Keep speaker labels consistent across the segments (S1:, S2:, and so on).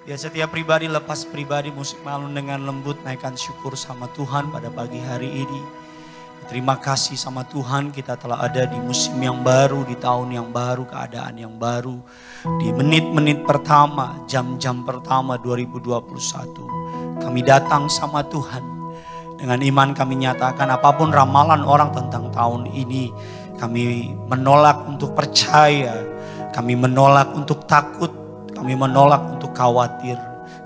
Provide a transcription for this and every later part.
S1: Ya, setiap pribadi lepas pribadi musik malam dengan lembut naikkan syukur sama Tuhan pada pagi hari ini. Terima kasih sama Tuhan kita telah ada di musim yang baru, di tahun yang baru, keadaan yang baru. Di menit-menit pertama, jam-jam pertama 2021. Kami datang sama Tuhan. Dengan iman kami nyatakan apapun ramalan orang tentang tahun ini. Kami menolak untuk percaya. Kami menolak untuk takut. Kami menolak untuk khawatir.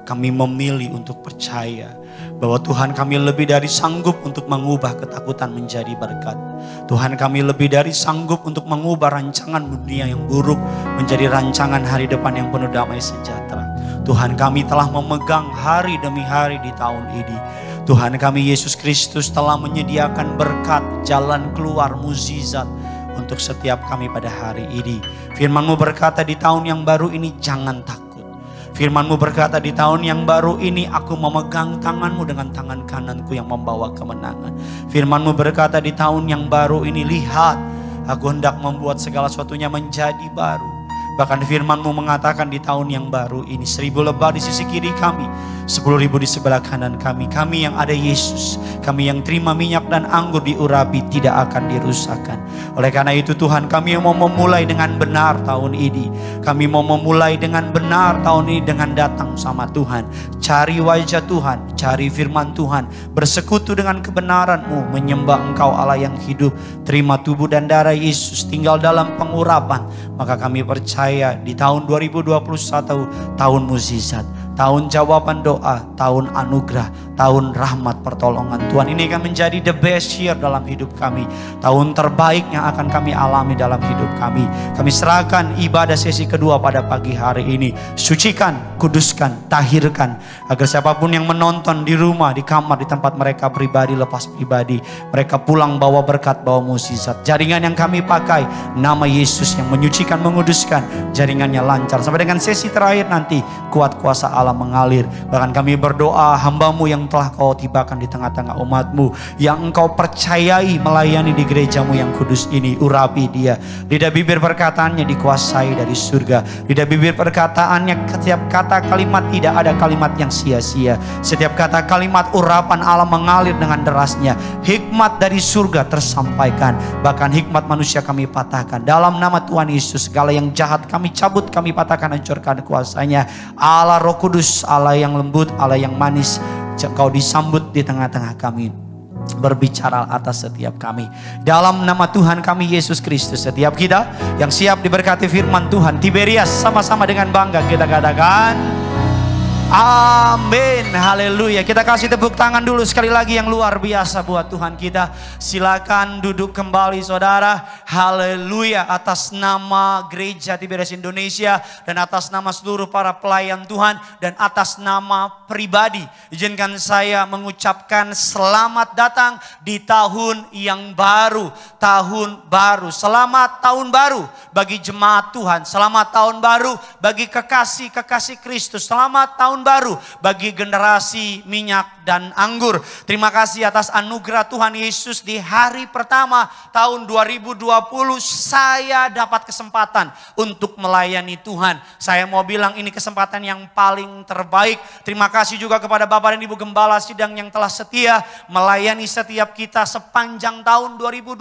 S1: Kami memilih untuk percaya bahwa Tuhan kami lebih dari sanggup untuk mengubah ketakutan menjadi berkat. Tuhan kami lebih dari sanggup untuk mengubah rancangan dunia yang buruk menjadi rancangan hari depan yang penuh damai sejahtera. Tuhan kami telah memegang hari demi hari di tahun ini. Tuhan kami Yesus Kristus telah menyediakan berkat, jalan keluar, mukjizat untuk setiap kami pada hari ini. Firman-Mu berkata di tahun yang baru ini jangan takut. Firman-Mu berkata di tahun yang baru ini aku memegang tangan-Mu dengan tangan kananku yang membawa kemenangan. Firman-Mu berkata di tahun yang baru ini lihat aku hendak membuat segala sesuatunya menjadi baru. Bahkan firman-Mu mengatakan di tahun yang baru ini 1000 lebah di sisi kiri kami, 10.000 di sebelah kanan kami. Kami yang ada Yesus, kami yang terima minyak dan anggur diurapi tidak akan dirusakkan. Oleh karena itu Tuhan kami mau memulai dengan benar tahun ini. Kami mau memulai dengan benar tahun ini dengan datang sama Tuhan. Cari wajah Tuhan, cari firman Tuhan. Bersekutu dengan kebenaran-Mu, menyembah Engkau Allah yang hidup. Terima tubuh dan darah Yesus tinggal dalam pengurapan. Maka kami percaya di tahun 2021 tahun mukjizat, tahun jawaban doa, tahun anugerah, tahun rahmat pertolongan Tuhan. Ini akan menjadi the best year dalam hidup kami. Tahun terbaik yang akan kami alami dalam hidup kami. Kami serahkan ibadah sesi kedua pada pagi hari ini. Sucikan, kuduskan, tahirkan. Agar siapapun yang menonton di rumah, di kamar, di tempat mereka pribadi, lepas pribadi. Mereka pulang bawa berkat, bawa mukjizat. Jaringan yang kami pakai, nama Yesus yang menyucikan, menguduskan. Jaringannya lancar. Sampai dengan sesi terakhir nanti, kuat kuasa Allah mengalir. Bahkan kami berdoa hamba-Mu yang telah Kau tibakan di tengah-tengah umat-Mu, yang Engkau percayai melayani di gereja-Mu yang kudus ini, urapi dia. Lidah bibir perkataannya dikuasai dari surga. Lidah bibir perkataannya setiap kata kalimat tidak ada kalimat yang sia-sia. Setiap kata kalimat urapan Allah mengalir dengan derasnya. Hikmat dari surga tersampaikan. Bahkan hikmat manusia kami patahkan. Dalam nama Tuhan Yesus segala yang jahat kami cabut, kami patahkan, hancurkan kuasanya. Allah Roh Kudus, Allah yang lembut, Allah yang manis, Engkau disambut di tengah-tengah kami. Berbicara atas setiap kami. Dalam nama Tuhan kami Yesus Kristus, setiap kita yang siap diberkati firman Tuhan, Tiberias, sama-sama dengan bangga kita katakan amin, haleluya. Kita kasih tepuk tangan dulu sekali lagi yang luar biasa buat Tuhan kita. Silakan duduk kembali saudara. Haleluya. Atas nama Gereja Tiberias Indonesia dan atas nama seluruh para pelayan Tuhan dan atas nama pribadi, izinkan saya mengucapkan selamat datang di tahun yang baru. Tahun baru. Selamat tahun baru bagi jemaat Tuhan. Selamat tahun baru bagi kekasih-kekasih Kristus. Selamat tahun baru bagi generasi minyak dan anggur. Terima kasih atas anugerah Tuhan Yesus di hari pertama tahun 2020 saya dapat kesempatan untuk melayani Tuhan. Saya mau bilang ini kesempatan yang paling terbaik. Terima kasih juga kepada Bapak dan Ibu Gembala Sidang yang telah setia melayani setiap kita sepanjang tahun 2020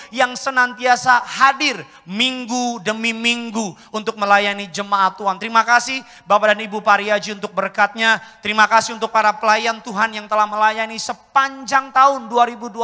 S1: yang senantiasa hadir minggu demi minggu untuk melayani jemaat Tuhan. Terima kasih Bapak dan Ibu Pariaji untuk berkatnya. Terima kasih untuk para pelayan Tuhan yang telah melayani sepanjang tahun 2020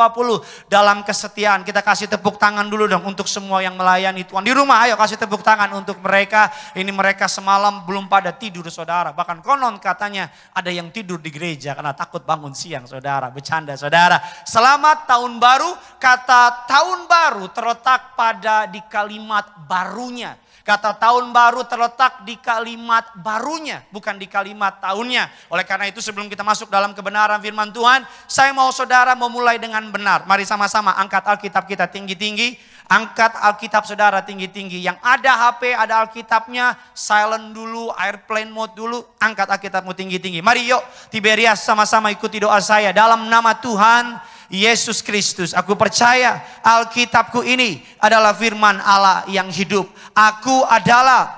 S1: dalam kesetiaan. Kita kasih tepuk tangan dulu dong untuk semua yang melayani Tuhan. Di rumah ayo kasih tepuk tangan untuk mereka. Ini mereka semalam belum pada tidur saudara. Bahkan konon katanya ada yang tidur di gereja karena takut bangun siang saudara. Bercanda saudara. Selamat tahun baru. Kata tahun baru terletak pada di kalimat barunya. Kata tahun baru terletak di kalimat barunya, bukan di kalimat tahunnya. Oleh karena itu sebelum kita masuk dalam kebenaran firman Tuhan, saya mau saudara memulai dengan benar. Mari sama-sama angkat Alkitab kita tinggi-tinggi. Angkat Alkitab saudara tinggi-tinggi. Yang ada HP, ada Alkitabnya, silent dulu, airplane mode dulu. Angkat Alkitabmu tinggi-tinggi. Mari yuk Tiberias sama-sama ikuti doa saya. Dalam nama Tuhan Yesus Kristus, aku percaya Alkitabku ini adalah firman Allah yang hidup. Aku adalah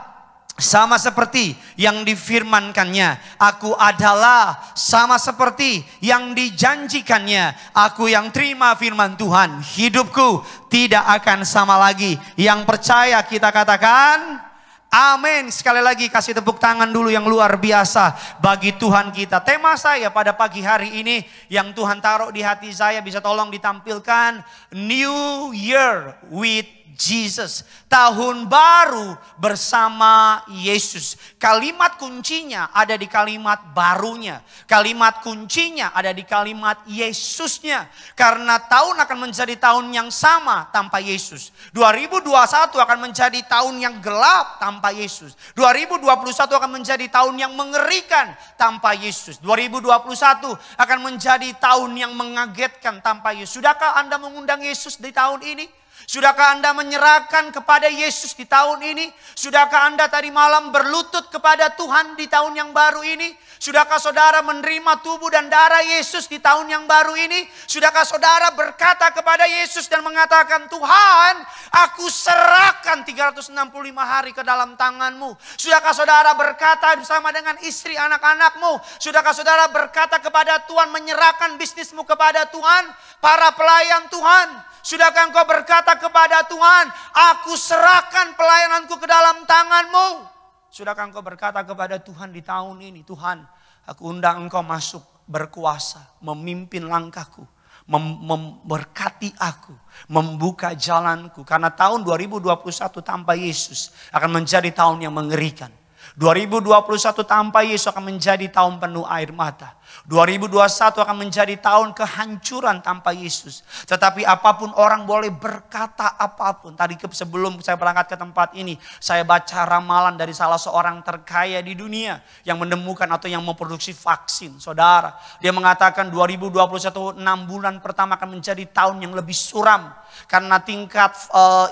S1: sama seperti yang difirmankannya. Aku adalah sama seperti yang dijanjikannya. Aku yang terima firman Tuhan, hidupku tidak akan sama lagi. Yang percaya kita katakan amin. Sekali lagi kasih tepuk tangan dulu yang luar biasa bagi Tuhan kita. Tema saya pada pagi hari ini yang Tuhan taruh di hati saya, bisa tolong ditampilkan. New Year with Jesus. Tahun baru bersama Yesus. Kalimat kuncinya ada di kalimat barunya. Kalimat kuncinya ada di kalimat Yesusnya. Karena tahun akan menjadi tahun yang sama tanpa Yesus. 2021 akan menjadi tahun yang gelap tanpa Yesus. 2021 akan menjadi tahun yang mengerikan tanpa Yesus. 2021 akan menjadi tahun yang mengagetkan tanpa Yesus. Sudahkah Anda mengundang Yesus di tahun ini? Sudahkah Anda menyerahkan kepada Yesus di tahun ini? Sudahkah Anda tadi malam berlutut kepada Tuhan di tahun yang baru ini? Sudahkah saudara menerima tubuh dan darah Yesus di tahun yang baru ini? Sudahkah saudara berkata kepada Yesus dan mengatakan, Tuhan, aku serahkan 365 hari ke dalam tangan-Mu. Sudahkah saudara berkata bersama dengan istri anak-anak-Mu? Sudahkah saudara berkata kepada Tuhan, menyerahkan bisnismu kepada Tuhan? Para pelayan Tuhan, sudahkah engkau berkata kepada Tuhan, aku serahkan pelayananku ke dalam tangan-Mu? Sudahkah engkau berkata kepada Tuhan di tahun ini, Tuhan, aku undang engkau masuk berkuasa, memimpin langkahku, memberkati aku, membuka jalanku. Karena tahun 2021 tanpa Yesus akan menjadi tahun yang mengerikan. 2021 tanpa Yesus akan menjadi tahun penuh air mata. 2021 akan menjadi tahun kehancuran tanpa Yesus. Tetapi apapun orang boleh berkata apapun. Tadi sebelum saya berangkat ke tempat ini, saya baca ramalan dari salah seorang terkaya di dunia yang menemukan atau yang memproduksi vaksin. Saudara, dia mengatakan 2021 6 bulan pertama akan menjadi tahun yang lebih suram. Karena tingkat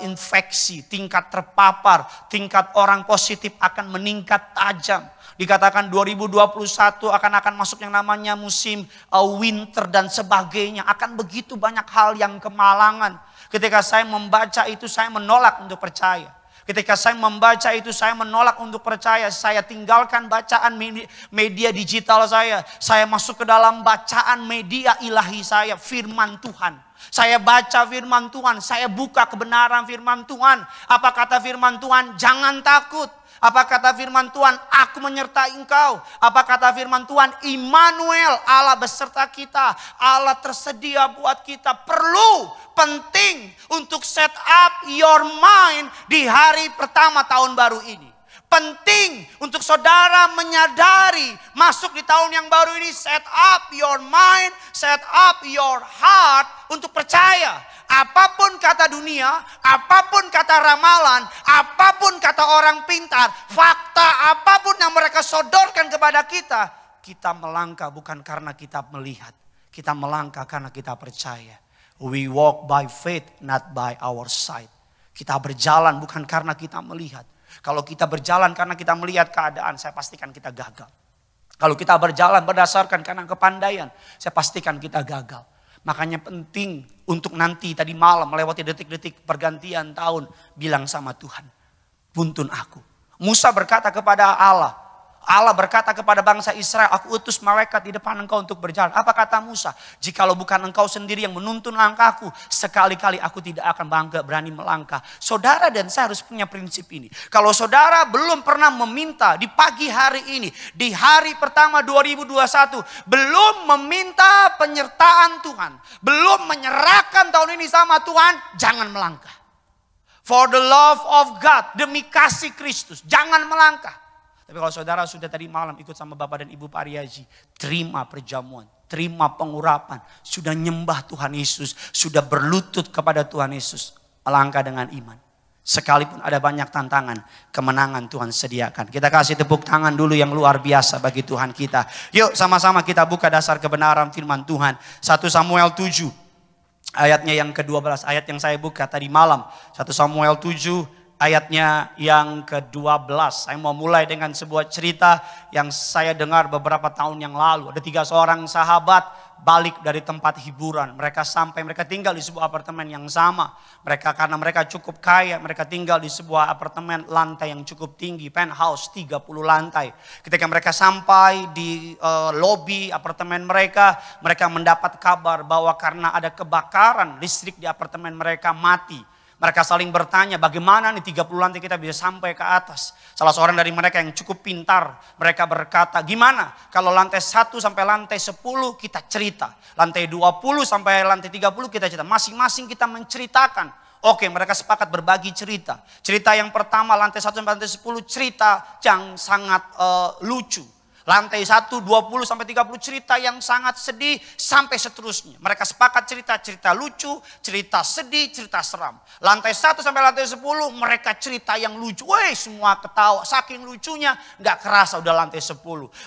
S1: infeksi, tingkat terpapar, tingkat orang positif akan meningkat tajam. Dikatakan 2021 akan masuk yang namanya musim winter dan sebagainya. Akan begitu banyak hal yang kemalangan. Ketika saya membaca itu, saya menolak untuk percaya. Ketika saya membaca itu, saya menolak untuk percaya. Saya tinggalkan bacaan media digital saya. Saya masuk ke dalam bacaan media ilahi saya, firman Tuhan. Saya baca firman Tuhan, saya buka kebenaran firman Tuhan. Apa kata firman Tuhan? Jangan takut. Apa kata firman Tuhan? Aku menyertai engkau. Apa kata firman Tuhan? Immanuel, Allah beserta kita. Allah tersedia buat kita. Penting untuk set up your mind di hari pertama tahun baru ini. Penting untuk saudara menyadari masuk di tahun yang baru ini, set up your mind, set up your heart untuk percaya. Apapun kata dunia, apapun kata ramalan, apapun kata orang pintar, fakta apapun yang mereka sodorkan kepada kita, kita melangkah bukan karena kita melihat, kita melangkah karena kita percaya. We walk by faith, not by our sight. Kita berjalan bukan karena kita melihat. Kalau kita berjalan karena kita melihat keadaan, saya pastikan kita gagal. Kalau kita berjalan berdasarkan karena kepandaian, saya pastikan kita gagal. Makanya penting untuk nanti tadi malam melewati detik-detik pergantian tahun, bilang sama Tuhan, tuntun aku. Musa berkata kepada Allah, Allah berkata kepada bangsa Israel, aku utus malaikat di depan engkau untuk berjalan. Apa kata Musa? Jikalau bukan engkau sendiri yang menuntun langkahku, sekali-kali aku tidak akan berani melangkah. Saudara dan saya harus punya prinsip ini. Kalau saudara belum pernah meminta di pagi hari ini, di hari pertama 2021, belum meminta penyertaan Tuhan, belum menyerahkan tahun ini sama Tuhan, jangan melangkah. For the love of God, demi kasih Kristus, jangan melangkah. Tapi kalau saudara sudah tadi malam ikut sama Bapak dan Ibu Pariaji, terima perjamuan, terima pengurapan, sudah nyembah Tuhan Yesus, sudah berlutut kepada Tuhan Yesus, melangkah dengan iman. Sekalipun ada banyak tantangan, kemenangan Tuhan sediakan. Kita kasih tepuk tangan dulu yang luar biasa bagi Tuhan kita. Yuk sama-sama kita buka dasar kebenaran firman Tuhan. 1 Samuel 7, ayatnya yang ke-12, ayat yang saya buka tadi malam. 1 Samuel 7, ayatnya yang ke-12. Saya mau mulai dengan sebuah cerita yang saya dengar beberapa tahun yang lalu. Ada 3 seorang sahabat balik dari tempat hiburan. Mereka tinggal di sebuah apartemen yang sama. Karena mereka cukup kaya, mereka tinggal di sebuah apartemen lantai yang cukup tinggi, penthouse 30 lantai. Ketika mereka sampai di lobi apartemen mereka mendapat kabar bahwa karena ada kebakaran, listrik di apartemen mereka mati. Mereka saling bertanya, bagaimana nih 30 lantai kita bisa sampai ke atas. Salah seorang dari mereka yang cukup pintar, mereka berkata, gimana kalau lantai 1 sampai lantai 10 kita cerita. Lantai 20 sampai lantai 30 kita cerita. Masing-masing kita menceritakan. Oke, mereka sepakat berbagi cerita. Cerita yang pertama lantai 1 sampai lantai 10 cerita yang sangat lucu. Lantai 1, 20 sampai 30 cerita yang sangat sedih sampai seterusnya. Mereka sepakat cerita lucu, cerita sedih, cerita seram. Lantai 1 sampai lantai 10 mereka cerita yang lucu. Weh, semua ketawa. Saking lucunya gak kerasa udah lantai 10.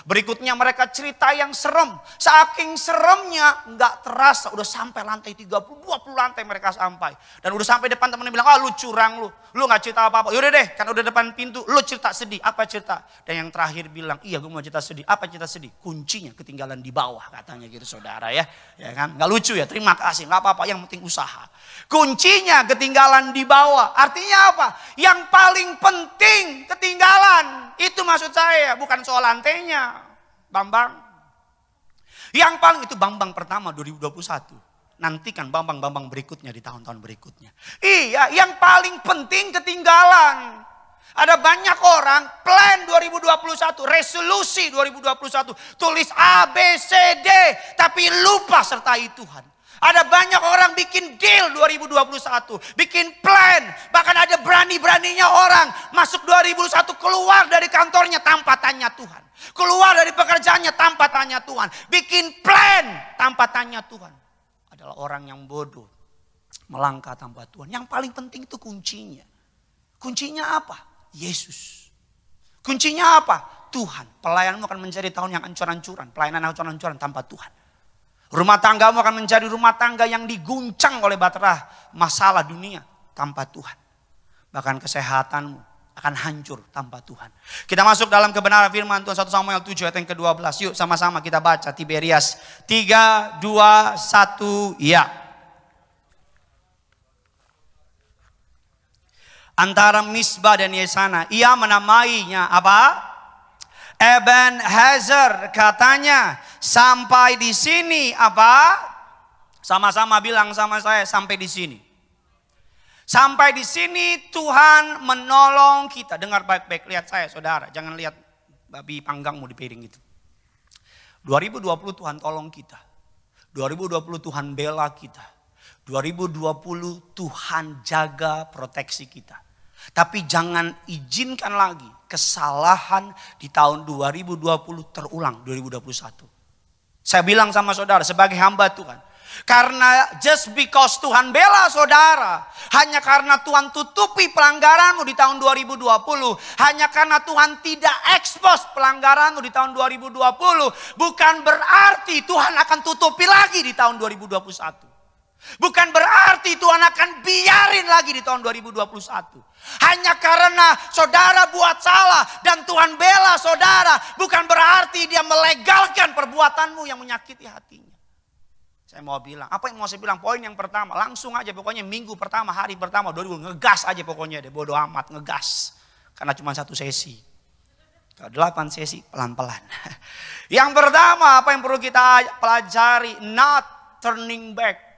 S1: Berikutnya mereka cerita yang serem. Saking seremnya gak terasa udah sampai lantai 30, 20 lantai mereka sampai. Dan udah sampai depan temennya bilang, lu curang lu. Lu gak cerita apa-apa. Yaudah deh, kan udah depan pintu, lu cerita sedih. Apa cerita? Dan yang terakhir bilang, iya gue mau cerita sedih. Apa cerita sedih? Kuncinya ketinggalan di bawah katanya gitu saudara ya. Ya kan? Gak lucu ya, terima kasih. Gak apa-apa, yang penting usaha. Kuncinya ketinggalan di bawah. Artinya apa? Yang paling penting ketinggalan. Itu maksud saya, bukan soal lantainya. Bambang. Yang paling itu Bambang pertama 2021. Nantikan Bambang berikutnya di tahun-tahun berikutnya. Iya, yang paling penting ketinggalan. Ada banyak orang plan 2021, resolusi 2021, tulis A, B, C, D, tapi lupa sertai Tuhan. Ada banyak orang bikin deal 2021, bikin plan, bahkan ada berani-beraninya orang masuk 2021 keluar dari kantornya tanpa tanya Tuhan. Keluar dari pekerjaannya tanpa tanya Tuhan. Bikin plan tanpa tanya Tuhan. Adalah orang yang bodoh, melangkah tanpa Tuhan. Yang paling penting itu kuncinya. Kuncinya apa? Yesus. Kuncinya apa? Tuhan. Pelayananmu akan menjadi tahun yang ancur-ancuran. Pelayanan ancur-ancuran tanpa Tuhan. Rumah tanggamu akan menjadi rumah tangga yang diguncang oleh batera masalah dunia tanpa Tuhan. Bahkan kesehatanmu akan hancur tanpa Tuhan. Kita masuk dalam kebenaran firman Tuhan 1 Samuel 7 ayat yang ke-12. Yuk sama-sama kita baca Tiberias 3, 2, 1, ya. Antara Misbah dan Yesana. Ia menamainya apa? Ebenezer, katanya sampai di sini apa? Sama-sama bilang sama saya, sampai di sini. Sampai di sini Tuhan menolong kita. Dengar baik-baik, lihat saya saudara, jangan lihat babi panggangmu di piring itu. 2020 Tuhan tolong kita. 2020 Tuhan bela kita. 2020 Tuhan jaga proteksi kita. Tapi jangan izinkan lagi kesalahan di tahun 2020 terulang 2021. Saya bilang sama saudara sebagai hamba Tuhan. Karena just because Tuhan bela saudara. Hanya karena Tuhan tutupi pelanggaranmu di tahun 2020. Hanya karena Tuhan tidak expose pelanggaranmu di tahun 2020. Bukan berarti Tuhan akan tutupi lagi di tahun 2021. Bukan berarti Tuhan akan biarin lagi di tahun 2021. Hanya karena saudara buat salah dan Tuhan bela saudara, bukan berarti dia melegalkan perbuatanmu yang menyakiti hatinya. Saya mau bilang, apa yang mau saya bilang? Poin yang pertama, langsung aja pokoknya minggu pertama, hari pertama, 2000 ngegas aja pokoknya deh, bodo amat ngegas. Karena cuma 1 sesi. Kalau 8 sesi pelan-pelan. Yang pertama apa yang perlu kita pelajari? Not turning back.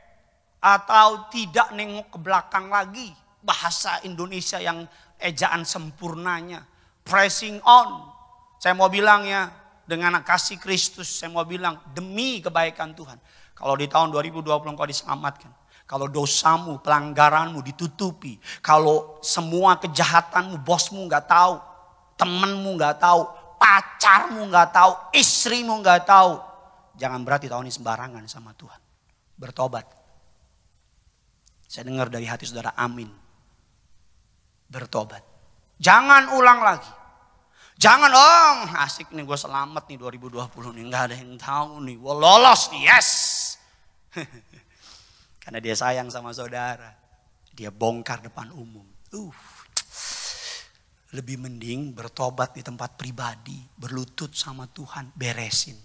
S1: Atau tidak nengok ke belakang lagi. Bahasa Indonesia yang ejaan sempurnanya. Pressing on. Saya mau bilang ya, dengan kasih Kristus, saya mau bilang demi kebaikan Tuhan. Kalau di tahun 2020 engkau diselamatkan. Kalau dosamu, pelanggaranmu ditutupi. Kalau semua kejahatanmu, bosmu gak tahu. Temenmu gak tahu. Pacarmu gak tahu. Istrimu gak tahu. Jangan berarti tahun ini sembarangan sama Tuhan. Bertobat. Saya dengar dari hati saudara, amin. Bertobat. Jangan ulang lagi. Jangan, asik nih gue selamat nih 2020 nih. Gak ada yang tahu nih, gue lolos nih, yes. Karena dia sayang sama saudara. Dia bongkar depan umum. Lebih mending bertobat di tempat pribadi, berlutut sama Tuhan, beresin.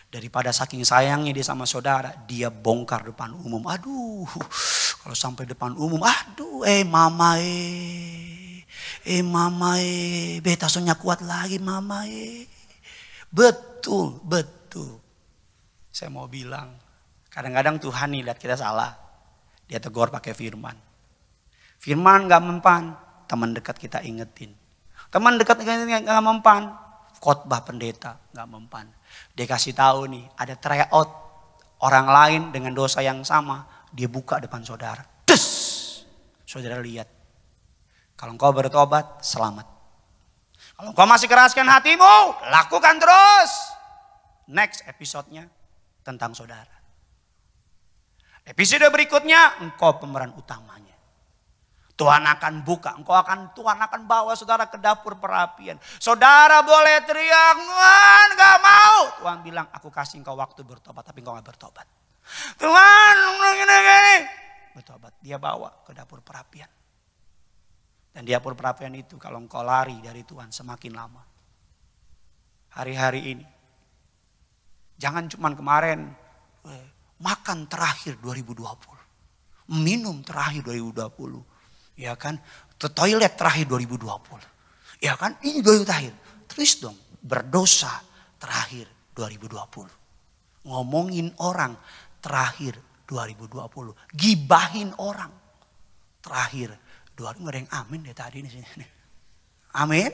S1: Daripada saking sayangnya dia sama saudara, dia bongkar depan umum. Aduh, kalau sampai depan umum, aduh, mama beta sonya kuat lagi mama Betul. Saya mau bilang, kadang-kadang Tuhan nih lihat kita salah. Dia tegur pakai firman. Firman gak mempan, teman dekat kita ingetin. Teman dekat gak mempan, khotbah pendeta gak mempan. Dia kasih tahu nih, ada tryout orang lain dengan dosa yang sama, dia buka depan saudara. Des! Saudara lihat. Kalau engkau bertobat, selamat. Kalau engkau masih keraskan hatimu, lakukan terus. Next episode-nya tentang saudara. Episode berikutnya, engkau pemeran utamanya. Tuhan akan buka, Tuhan akan bawa saudara ke dapur perapian. Saudara boleh teriak, Tuhan gak mau. Tuhan bilang, aku kasih engkau waktu bertobat, tapi engkau gak bertobat. Tuhan, gini. Bertobat, dia bawa ke dapur perapian. Dan di dapur perapian itu kalau engkau lari dari Tuhan semakin lama. Hari-hari ini, jangan cuma kemarin, makan terakhir 2020. Minum terakhir 2020. Ya kan, toilet terakhir 2020. Ya kan, ini 2020 terakhir. Terus dong, berdosa terakhir 2020. Ngomongin orang terakhir 2020. Gibahin orang terakhir 2020. Nggak ada yang amin deh tadi di sini. Amin.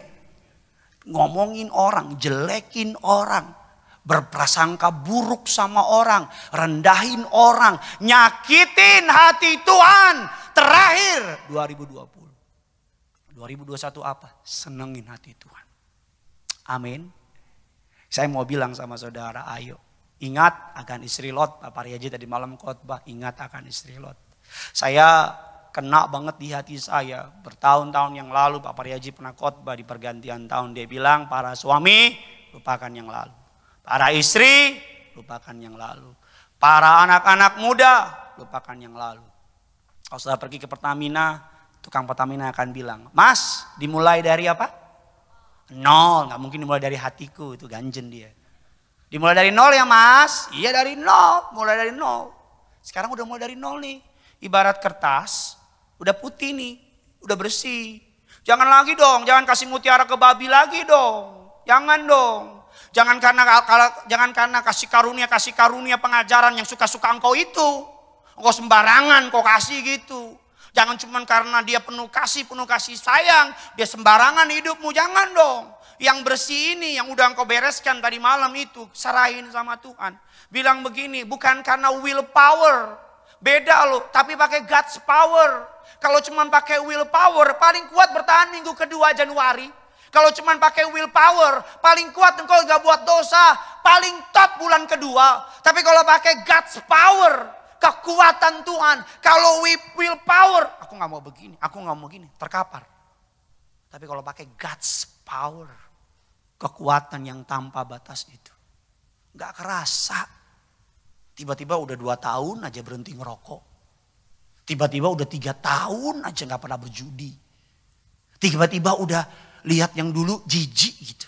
S1: Ngomongin orang, jelekin orang. Berprasangka buruk sama orang. Rendahin orang. Nyakitin hati Tuhan. Terakhir 2020. 2021 apa? Senengin hati Tuhan. Amin. Saya mau bilang sama saudara, ayo. Ingat akan istri Lot. Pak Paryaji tadi malam khotbah. Ingat akan istri Lot. Saya kena banget di hati saya. Bertahun-tahun yang lalu Pak Paryaji pernah khotbah di pergantian tahun. Dia bilang para suami lupakan yang lalu. Para istri lupakan yang lalu. Para anak-anak muda lupakan yang lalu. Kalau saudara pergi ke Pertamina, tukang Pertamina akan bilang, Mas dimulai dari apa? Nol, gak mungkin dimulai dari hatiku, itu ganjen dia. Dimulai dari nol ya Mas? Iya dari nol, mulai dari nol. Sekarang udah mulai dari nol nih. Ibarat kertas, udah putih nih, udah bersih. Jangan lagi dong, jangan kasih mutiara ke babi lagi dong. Jangan dong. Jangan karena kasih karunia pengajaran yang suka-suka engkau itu. Engkau sembarangan kau kasih gitu. Jangan cuma karena dia penuh kasih sayang. Dia sembarangan hidupmu, jangan dong. Yang bersih ini yang udah engkau bereskan tadi malam itu. Serahin sama Tuhan. Bilang begini, bukan karena willpower. Beda loh, tapi pakai God's power. Kalau cuma pakai willpower, paling kuat bertahan minggu kedua Januari. Kalau cuma pakai willpower, paling kuat engkau gak buat dosa. Paling top bulan kedua. Tapi kalau pakai God's power, kekuatan Tuhan. Kalau willpower, aku gak mau begini, aku gak mau gini, terkapar. Tapi kalau pakai God's power, kekuatan yang tanpa batas itu. Gak kerasa. Tiba-tiba udah 2 tahun aja berhenti ngerokok. Tiba-tiba udah 3 tahun aja gak pernah berjudi. Tiba-tiba udah lihat yang dulu jijik gitu.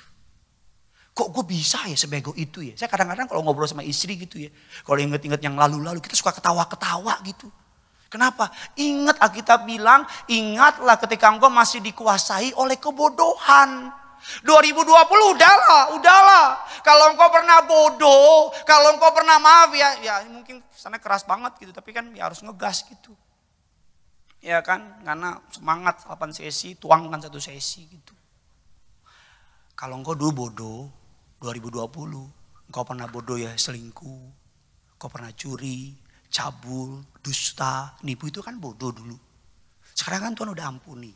S1: Kok gue bisa ya sebego itu ya. Saya kadang-kadang kalau ngobrol sama istri gitu ya. Kalau inget-inget yang lalu-lalu kita suka ketawa-ketawa gitu. Kenapa? Ingat Alkitab bilang, ingatlah ketika engkau masih dikuasai oleh kebodohan. 2020 udahlah. Kalau engkau pernah bodoh, kalau engkau pernah maaf ya mungkin sana keras banget gitu. Tapi kan ya harus ngegas gitu. Ya kan, karena semangat 8 sesi, tuangkan 1 sesi gitu. Kalau engkau dulu bodoh, 2020, engkau pernah bodoh ya selingkuh, engkau pernah curi, cabul, dusta, nipu itu kan bodoh dulu. Sekarang kan Tuhan udah ampuni.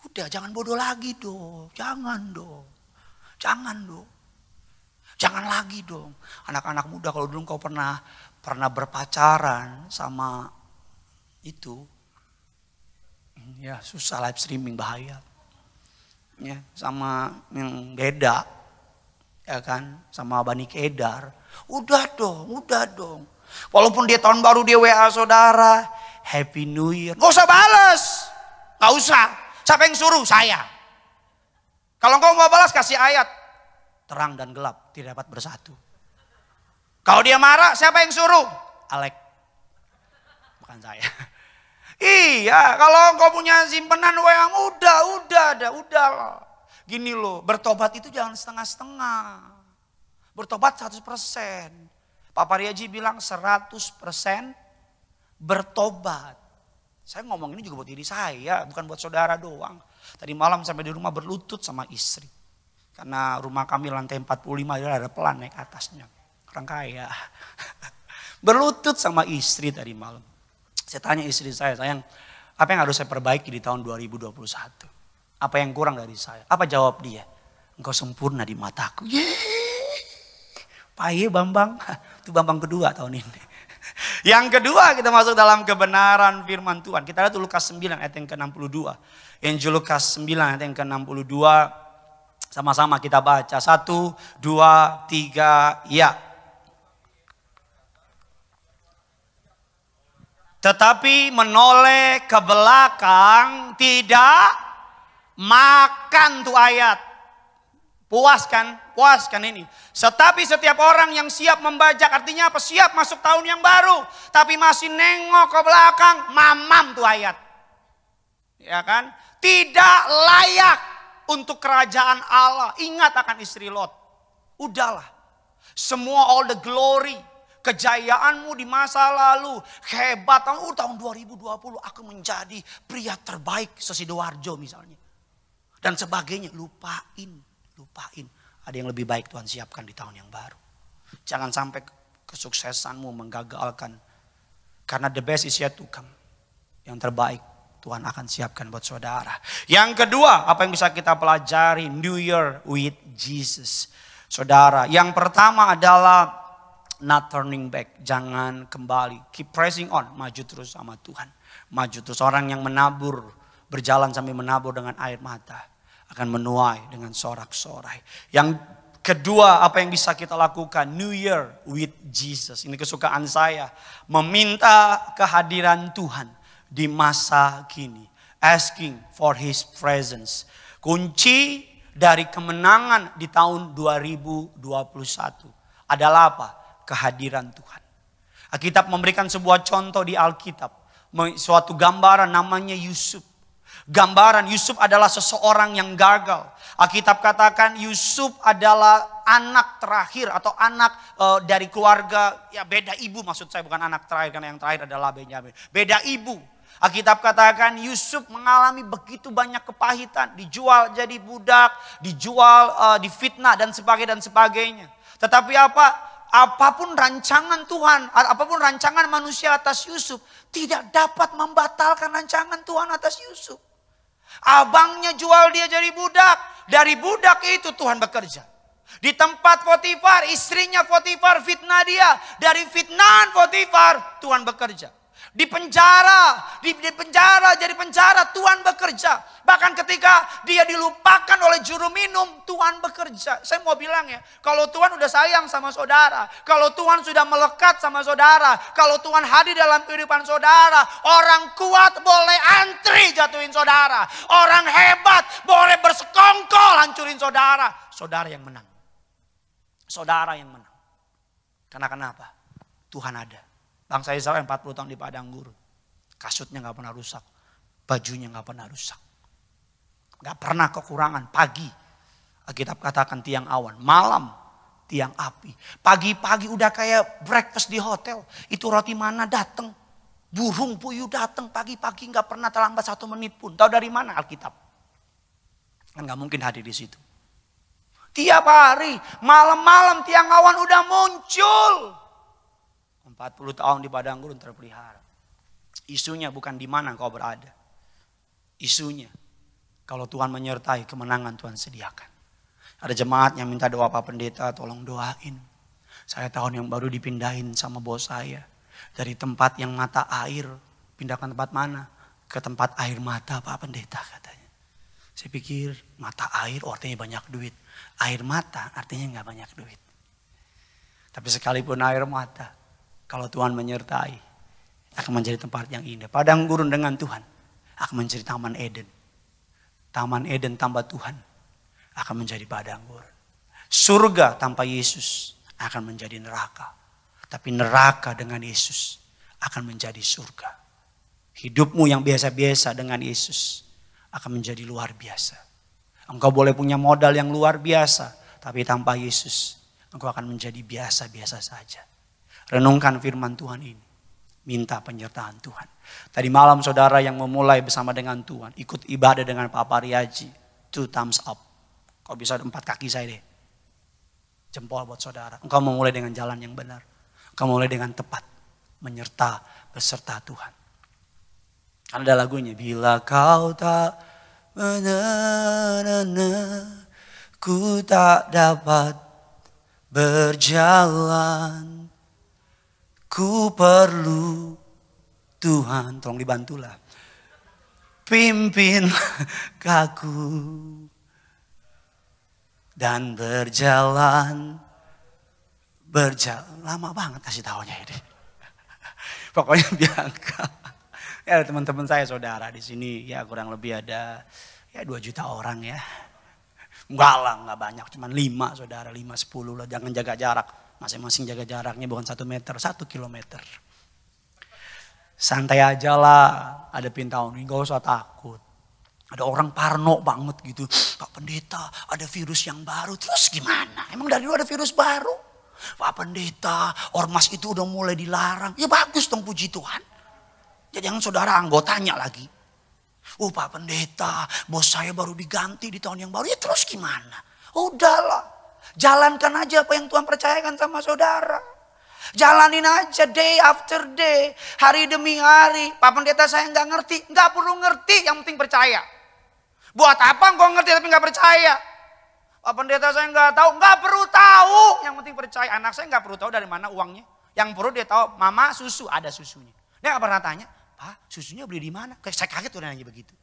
S1: Udah jangan bodoh lagi dong, jangan dong. Jangan lagi dong. Anak-anak muda kalau dulu engkau pernah berpacaran sama itu, ya susah live streaming bahaya. Ya, sama yang beda, ya kan, sama Bani Kedar. Udah dong. Walaupun dia tahun baru dia WA saudara, Happy New Year. Gak usah balas, gak usah. Siapa yang suruh? Saya. Kalau engkau mau balas kasih ayat. Terang dan gelap tidak dapat bersatu. Kalau dia marah siapa yang suruh? Alek. Bukan saya. Iya, kalau engkau punya simpenan yang udah. Gini loh, bertobat itu jangan setengah-setengah. Bertobat 100%. Pak Pariaji bilang 100% bertobat. Saya ngomong ini juga buat diri saya, bukan buat saudara doang. Tadi malam sampai di rumah berlutut sama istri. Karena rumah kami lantai 45, ada pelan naik atasnya. Orang kaya. Berlutut sama istri tadi malam. Saya tanya istri saya, sayang, apa yang harus saya perbaiki di tahun 2021? Apa yang kurang dari saya? Apa jawab dia? Engkau sempurna di mataku. Paye Bambang, itu Bambang kedua tahun ini. Yang kedua kita masuk dalam kebenaran firman Tuhan. Kita lihat Lukas 9 ayat yang ke-62. Injil Lukas 9 ayat yang ke-62. Sama-sama kita baca. 1, 2, 3, ya. Tetapi menoleh ke belakang tidak makan tuh ayat. Puaskan ini. Tetapi setiap orang yang siap membajak, artinya apa? Siap masuk tahun yang baru. Tapi masih nengok ke belakang, mamam tuh ayat. Ya kan? Tidak layak untuk kerajaan Allah. Ingat akan istri Lot. Udahlah. Semua all the glory. Kejayaanmu di masa lalu. Hebat. Tahun 2020 aku menjadi pria terbaik seSidoarjo misalnya. Dan sebagainya. Lupain. Ada yang lebih baik Tuhan siapkan di tahun yang baru. Jangan sampai kesuksesanmu menggagalkan. Karena the best is yet to come. Yang terbaik Tuhan akan siapkan buat saudara. Yang kedua, apa yang bisa kita pelajari? New Year with Jesus. Saudara, yang pertama adalah not turning back. Jangan kembali. Keep pressing on. Maju terus sama Tuhan. Maju terus. Orang yang menabur. Berjalan sambil menabur dengan air mata. Akan menuai dengan sorak-sorai. Yang kedua apa yang bisa kita lakukan? New Year with Jesus. Ini kesukaan saya. Meminta kehadiran Tuhan di masa kini. Asking for His presence. Kunci dari kemenangan di tahun 2021 adalah apa? Kehadiran Tuhan. Alkitab memberikan sebuah contoh di Alkitab. Suatu gambaran namanya Yusuf. Gambaran Yusuf adalah seseorang yang gagal. Alkitab katakan Yusuf adalah anak terakhir atau anak dari keluarga. Ya beda ibu maksud saya, bukan anak terakhir. Karena yang terakhir adalah Benyamin. Beda ibu. Alkitab katakan Yusuf mengalami begitu banyak kepahitan. Dijual jadi budak. Dijual, difitnah dan sebagainya. Tetapi apapun rancangan Tuhan, apapun rancangan manusia atas Yusuf, tidak dapat membatalkan rancangan Tuhan atas Yusuf. Abangnya jual dia jadi budak. Dari budak itu Tuhan bekerja. Di tempat Potifar, istrinya Potifar fitnah dia. Dari fitnahan Potifar, Tuhan bekerja. Di penjara, jadi penjara Tuhan bekerja. Bahkan ketika dia dilupakan oleh juru minum, Tuhan bekerja. Saya mau bilang ya, kalau Tuhan udah sayang sama saudara, kalau Tuhan sudah melekat sama saudara, kalau Tuhan hadir dalam kehidupan saudara, orang kuat boleh antri jatuhin saudara. Orang hebat boleh bersekongkol hancurin saudara. Saudara yang menang. Saudara yang menang. Karena kenapa? Tuhan ada. Bangsa Israel 40 tahun di padang gurun. Kasutnya gak pernah rusak. Bajunya gak pernah rusak. Gak pernah kekurangan. Pagi Alkitab katakan tiang awan. Malam tiang api. Pagi-pagi udah kayak breakfast di hotel. Itu roti mana datang. Burung puyuh datang. Pagi-pagi gak pernah terlambat 1 menit pun. Tahu dari mana Alkitab? Kan gak mungkin hadir di situ. Tiap hari malam-malam tiang awan udah muncul. 40 tahun di padang gurun terpelihara. Isunya bukan di mana kau berada. Isunya kalau Tuhan menyertai, kemenangan Tuhan sediakan. Ada jemaat yang minta doa Pak Pendeta, tolong doain. Saya tahun yang baru dipindahin sama bos saya. Dari tempat yang mata air, pindahkan tempat mana? Ke tempat air mata Pak Pendeta katanya. Saya pikir mata air artinya banyak duit. Air mata artinya gak banyak duit. Tapi sekalipun air mata, kalau Tuhan menyertai, akan menjadi tempat yang indah. Padang gurun dengan Tuhan akan menjadi Taman Eden. Taman Eden tambah Tuhan akan menjadi padang gurun. Surga tanpa Yesus akan menjadi neraka. Tapi neraka dengan Yesus akan menjadi surga. Hidupmu yang biasa-biasa dengan Yesus akan menjadi luar biasa. Engkau boleh punya modal yang luar biasa, tapi tanpa Yesus engkau akan menjadi biasa-biasa saja. Renungkan firman Tuhan ini. Minta penyertaan Tuhan. Tadi malam saudara yang memulai bersama dengan Tuhan, ikut ibadah dengan Pak Pariaji, 2 thumbs up. Kau bisa 4 kaki saya deh. Jempol buat saudara. Engkau memulai dengan jalan yang benar. Engkau mulai dengan tepat. Menyerta beserta Tuhan. Karena ada lagunya. Bila kau tak ku tak dapat berjalan. Ku perlu Tuhan. Tolong dibantulah. Pimpin kaku. Dan berjalan. Lama banget kasih tahunya ini. Pokoknya Bianca. Ya teman-teman saya saudara di sini ya kurang lebih ada ya 2 juta orang ya. Enggak lah, enggak banyak. Cuman 5 saudara, 5, 10 lah. Jangan jaga jarak. Masing-masing jaga jaraknya bukan 1 meter, 1 kilometer. Santai aja lah hadapin tahun ini, gak usah takut. Ada orang parno banget gitu. Pak Pendeta ada virus yang baru, terus gimana? Emang dari dulu ada virus baru? Pak Pendeta ormas itu udah mulai dilarang. Ya bagus dong puji Tuhan. Jadi jangan saudara anggotanya lagi. Oh Pak Pendeta bos saya baru diganti di tahun yang baru. Ya terus gimana? Udahlah. Jalankan aja apa yang Tuhan percayakan sama saudara. Jalanin aja day after day. Hari demi hari. Pak Pendeta saya nggak ngerti. Nggak perlu ngerti, yang penting percaya. Buat apa engkau ngerti tapi nggak percaya? Pak Pendeta saya nggak tahu. Nggak perlu tahu. Yang penting percaya. Anak saya nggak perlu tahu dari mana uangnya. Yang perlu dia tahu, mama susu, ada susunya. Dia nggak pernah tanya, Pak susunya beli di mana? Saya kaget udah nanya begitu.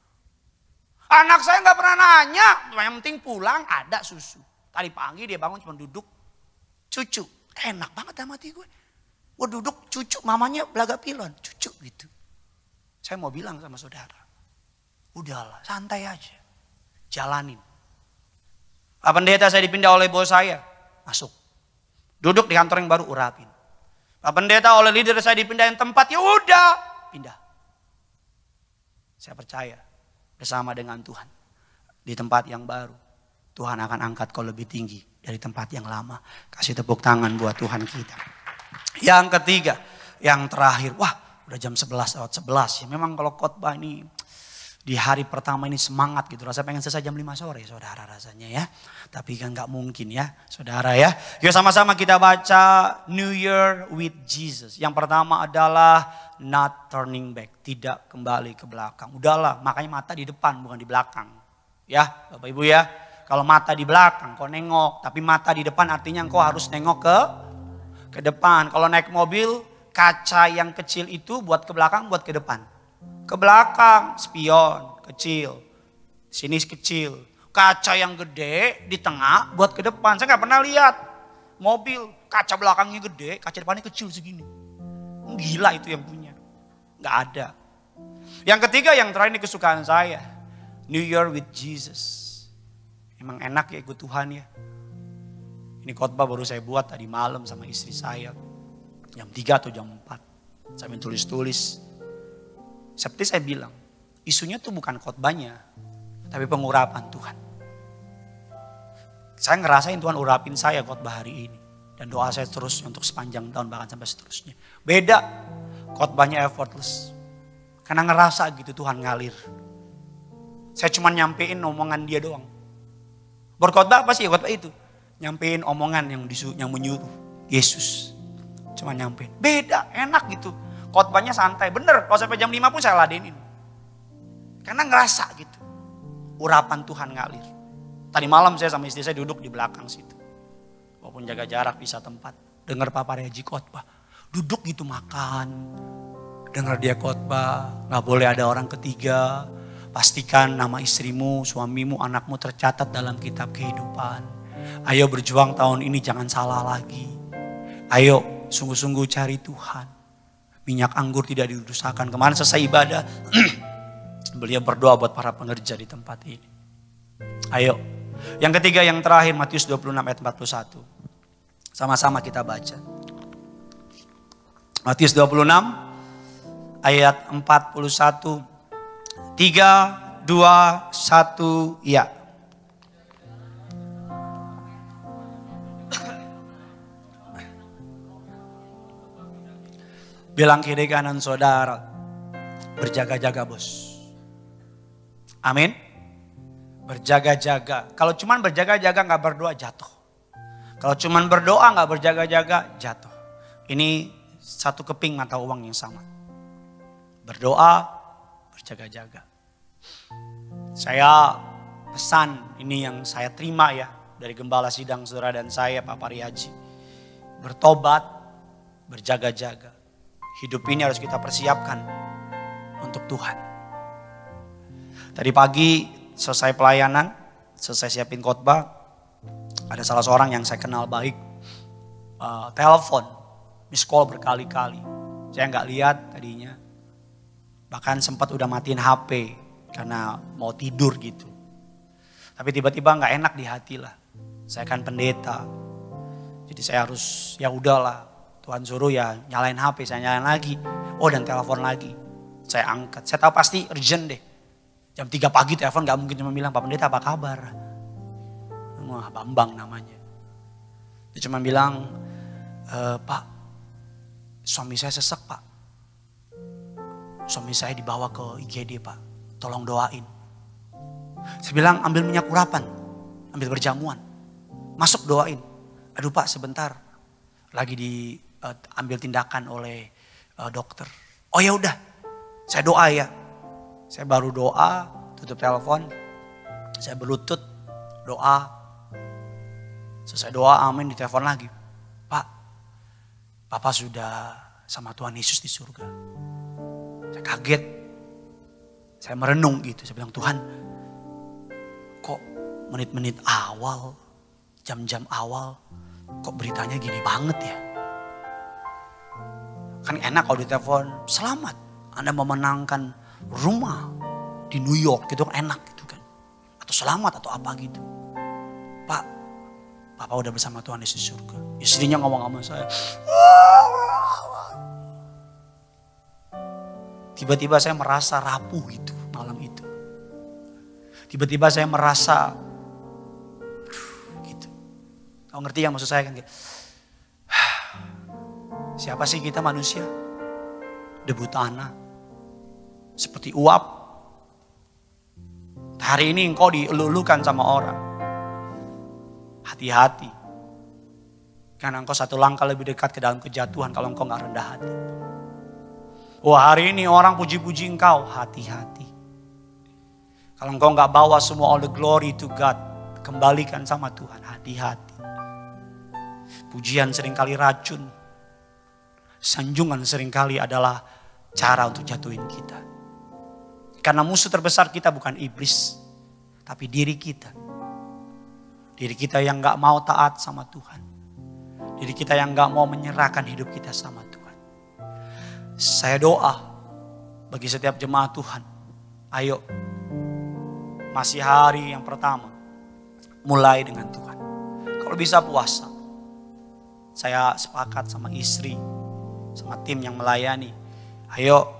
S1: Anak saya nggak pernah nanya. Yang penting pulang ada susu. Tadi pagi dia bangun cuma duduk cucu. Enak banget sama hati gue. Gue duduk cucu, mamanya belaga pilon. Cucu gitu. Saya mau bilang sama saudara. Udahlah, santai aja. Jalanin. Pak Pendeta saya dipindah oleh bos saya. Masuk. Duduk di kantor yang baru, urapin. Pak Pendeta oleh leader saya dipindahin tempat. Ya udah, pindah. Saya percaya bersama dengan Tuhan. Di tempat yang baru. Tuhan akan angkat kau lebih tinggi dari tempat yang lama. Kasih tepuk tangan buat Tuhan kita. Yang ketiga, yang terakhir. Wah udah jam 11 lewat 11 ya. Memang kalau khotbah ini di hari pertama ini semangat gitu. Rasa pengen selesai jam 5 sore saudara rasanya ya. Tapi kan gak mungkin ya saudara ya. Yuk sama-sama kita baca New Year with Jesus. Yang pertama adalah not turning back. Tidak kembali ke belakang. Udahlah makanya mata di depan bukan di belakang. Ya Bapak Ibu ya. Kalau mata di belakang kau nengok, tapi mata di depan artinya kau harus nengok ke depan. Kalau naik mobil, kaca yang kecil itu buat ke belakang, buat ke depan. Ke belakang, spion, kecil. Sini kecil. Kaca yang gede di tengah buat ke depan. Saya nggak pernah lihat mobil kaca belakangnya gede, kaca depannya kecil segini. Gila itu yang punya. Nggak ada. Yang ketiga, yang terakhir ini kesukaan saya. New Year with Jesus. Emang enak ya ikut Tuhan ya. Ini khotbah baru saya buat tadi malam sama istri saya. Jam 3 atau jam 4. Saya tulis-tulis. Seperti saya bilang. Isunya tuh bukan khotbahnya. Tapi pengurapan Tuhan. Saya ngerasain Tuhan urapin saya khotbah hari ini. Dan doa saya terus untuk sepanjang tahun bahkan sampai seterusnya. Beda. Khotbahnya effortless. Karena ngerasa gitu Tuhan ngalir. Saya cuma nyampein omongan dia doang. Berkhotbah apa sih khotbah itu? Nyampein omongan yang menyuruh Yesus. Cuma nyampein. Beda, enak gitu. Khotbahnya santai, bener. Kalau sampai jam 5 pun saya ladenin. Karena ngerasa gitu. Urapan Tuhan ngalir. Tadi malam saya sama istri saya duduk di belakang situ. Walaupun jaga jarak bisa tempat. Dengar Pak Pariaji khotbah. Duduk gitu makan. Dengar dia khotbah. Gak boleh ada orang ketiga. Pastikan nama istrimu, suamimu, anakmu tercatat dalam kitab kehidupan. Ayo berjuang tahun ini jangan salah lagi. Ayo sungguh-sungguh cari Tuhan. Minyak anggur tidak dirusakan. Kemarin selesai ibadah, beliau berdoa buat para pengerja di tempat ini. Ayo Yang ketiga, yang terakhir, Matius 26 ayat 41. Sama-sama kita baca. Matius 26 ayat 41. 3, 2, 1, ya. Bilang kiri kanan saudara, berjaga-jaga bos. Amin. Berjaga-jaga. Kalau cuman berjaga-jaga gak berdoa, jatuh. Kalau cuman berdoa gak berjaga-jaga, jatuh. Ini satu keping mata uang yang sama. Berdoa, berjaga-jaga. Saya pesan, ini yang saya terima ya, dari Gembala Sidang Saudara dan saya, Pak Pariaji. Bertobat, berjaga-jaga. Hidup ini harus kita persiapkan untuk Tuhan. Tadi pagi selesai pelayanan, selesai siapin khotbah, ada salah seorang yang saya kenal baik, telepon, miss call berkali-kali. Saya nggak lihat tadinya, bahkan sempat udah matiin HP karena mau tidur gitu. Tapi tiba-tiba nggak enak di hati lah. Saya kan pendeta, jadi saya harus ya udahlah. Tuhan suruh ya nyalain HP, saya nyalain lagi. Oh dan telepon lagi. Saya angkat, saya tahu pasti urgent deh. Jam 3 pagi telepon gak mungkin cuma bilang, Pak Pendeta apa kabar? Wah Bambang namanya. Dia cuma bilang, Pak suami saya sesek Pak. Suami saya dibawa ke IGD Pak, tolong doain. Saya bilang ambil minyak urapan, ambil berjamuan. Masuk doain. Aduh Pak sebentar, lagi diambil tindakan oleh dokter. Oh ya udah, saya doa ya. Saya baru doa, tutup telepon, saya berlutut, doa. Selesai doa, amin, ditelepon lagi. Pak, Papa sudah sama Tuhan Yesus di surga. Saya kaget, saya merenung gitu. Saya bilang Tuhan, kok menit-menit awal, jam-jam awal, kok beritanya gini banget ya. Kan enak kalau ditelepon, selamat Anda memenangkan rumah di New York gitu kan enak gitu kan. Atau selamat atau apa gitu. Pak, Papa udah bersama Tuhan Yesus di surga. Istrinya ngomong sama saya. Tiba-tiba saya merasa rapuh gitu malam itu. Tiba-tiba saya merasa gitu. Kau ngerti yang maksud saya kan? Siapa sih kita manusia? Debu tanah. Seperti uap. Hari ini engkau dielulukan sama orang. Hati-hati. Karena engkau satu langkah lebih dekat ke dalam kejatuhan kalau engkau gak rendah hati. Wah hari ini orang puji-puji engkau. Hati-hati. Kalau engkau gak bawa semua all the glory to God. Kembalikan sama Tuhan. Hati-hati. Pujian seringkali racun. Sanjungan seringkali adalah cara untuk jatuhin kita. Karena musuh terbesar kita bukan iblis, tapi diri kita. Diri kita yang gak mau taat sama Tuhan. Diri kita yang gak mau menyerahkan hidup kita sama Tuhan. Saya doa bagi setiap jemaat Tuhan. Ayo, masih hari yang pertama, mulai dengan Tuhan. Kalau bisa puasa. Saya sepakat sama istri, sama tim yang melayani. Ayo,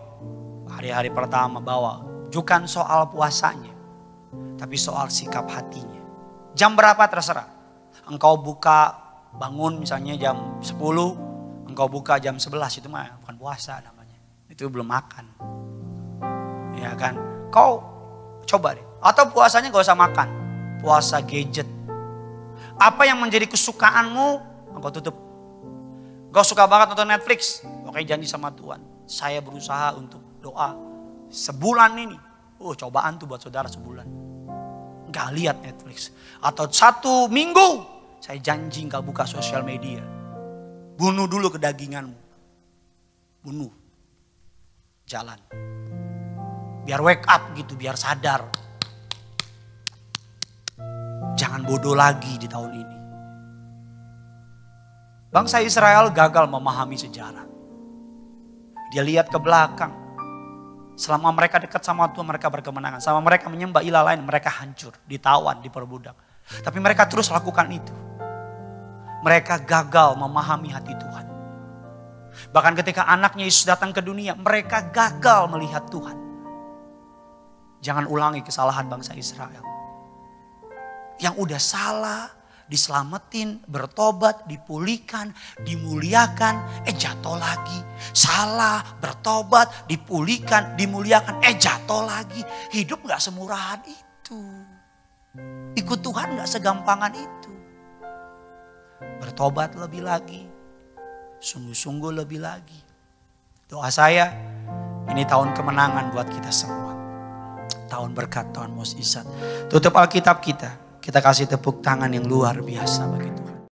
S1: hari-hari pertama bawa. Bukan soal puasanya, tapi soal sikap hatinya. Jam berapa terserah. Engkau buka, bangun misalnya jam 10, engkau buka jam 11, itu mah bukan puasa namanya. Itu belum makan. Ya kan? Kau coba deh. Atau puasanya gak usah makan. Puasa gadget. Apa yang menjadi kesukaanmu, engkau tutup. Gak suka banget nonton Netflix. Oke janji sama Tuhan. Saya berusaha untuk doa. Sebulan ini. Cobaan tuh buat saudara sebulan. Gak lihat Netflix. Atau 1 minggu. Saya janji gak buka sosial media. Bunuh dulu kedaginganmu. Bunuh. Jalan. Biar wake up gitu. Biar sadar. Jangan bodoh lagi di tahun ini. Bangsa Israel gagal memahami sejarah. Dia lihat ke belakang. Selama mereka dekat sama Tuhan mereka berkemenangan. Selama mereka menyembah ilah lain mereka hancur. Ditawan, diperbudak. Tapi mereka terus lakukan itu. Mereka gagal memahami hati Tuhan. Bahkan ketika anaknya Yesus datang ke dunia, mereka gagal melihat Tuhan. Jangan ulangi kesalahan bangsa Israel. Yang udah salah, diselamatin, bertobat, dipulihkan, dimuliakan, jatuh lagi. Salah, bertobat, dipulihkan, dimuliakan, jatuh lagi. Hidup gak semurahan itu. Ikut Tuhan gak segampangan itu. Bertobat lebih lagi, sungguh-sungguh lebih lagi. Doa saya, ini tahun kemenangan buat kita semua. Tahun berkat, tahun mukjizat. Tutup Alkitab kita kasih tepuk tangan yang luar biasa bagi Tuhan.